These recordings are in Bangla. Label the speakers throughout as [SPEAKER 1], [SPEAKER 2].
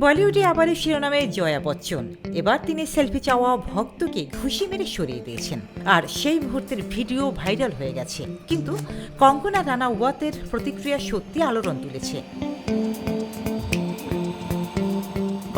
[SPEAKER 1] বলিউডে আবারও শিরোনামে জয়া বচ্চন। এবার তিনি সেলফি চাওয়া ভক্তকে ঘুষি মেরে সরিয়ে দিয়েছেন, আর সেই মুহূর্তের ভিডিও ভাইরাল হয়ে গেছে। কিন্তু কঙ্গনা রানাওয়াতের প্রতিক্রিয়া সত্যি আলোড়ন তুলেছে।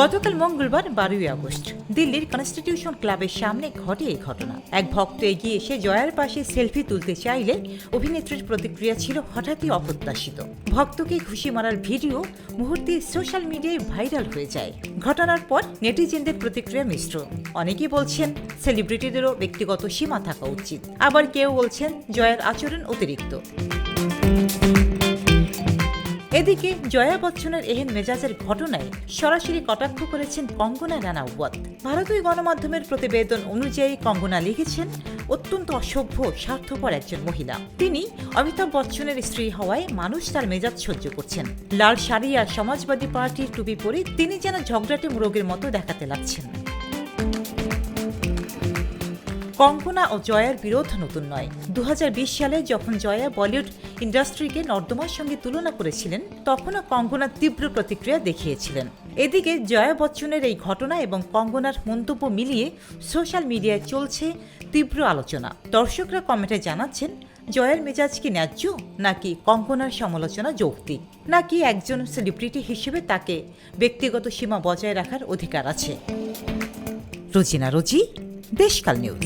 [SPEAKER 1] গতকাল মঙ্গলবার 12ই আগস্ট দিল্লির কনস্টিটিউশন ক্লাবের সামনে ঘটে এই ঘটনা। এক ভক্ত এগিয়ে এসে জয়ার পাশে সেলফি তুলতে চাইলে অভিনেত্রীর প্রতিক্রিয়া ছিল হঠাৎই অপ্রত্যাশিত। ভক্তকে ঘুষি মারার ভিডিও মুহূর্তে সোশ্যাল মিডিয়ায় ভাইরাল হয়ে যায়। ঘটনার পর নেটিজেনদের প্রতিক্রিয়া মিশ্র। অনেকেই বলছেন সেলিব্রিটিদেরও ব্যক্তিগত সীমা থাকা উচিত, আবার কেউ বলছেন জয়ার আচরণ অতিরিক্ত। এদিকে জয়া বচ্চনের এহেন মেজাজের ঘটনায় সরাসরি কটাক্ষ করেছেন কঙ্গনা রানাওয়াত। ভারতীয় গণমাধ্যমের প্রতিবেদন অনুযায়ী কঙ্গনা লিখেছেন, অত্যন্ত অসভ্য স্বার্থপর একজন মহিলা। তিনি অমিতাভ বচ্চনের স্ত্রী হওয়ায় মানুষ তার মেজাজ সহ্য করছেন। লাল শাড়ি আর সমাজবাদী পার্টির টুপি পরে তিনি যেন ঝগড়াটে মোরগের মতো দেখাতে লাগছেন। কঙ্গনা ও জয়ার বিরোধ নতুন নয়। 2020 সালে যখন জয়া বলিউড ইন্ডাস্ট্রিকে নর্দমার সঙ্গে তুলনা করেছিলেন, তখনও কঙ্গনা তীব্র প্রতিক্রিয়া দেখিয়েছিলেন। এদিকে জয়া বচ্চনের এই ঘটনা এবং কঙ্গনার মন্তব্য মিলিয়ে সোশ্যাল মিডিয়ায় চলছে তীব্র আলোচনা। দর্শকরা কমেন্টে জানাচ্ছেন, জয়ার মেজাজ কি ন্যায্য, নাকি কঙ্গনার সমালোচনা যৌক্তিক, নাকি একজন সেলিব্রিটি হিসেবে তাকে ব্যক্তিগত সীমা বজায় রাখার অধিকার আছে। রোজিনা রোজি, দেশকাল নিউজ।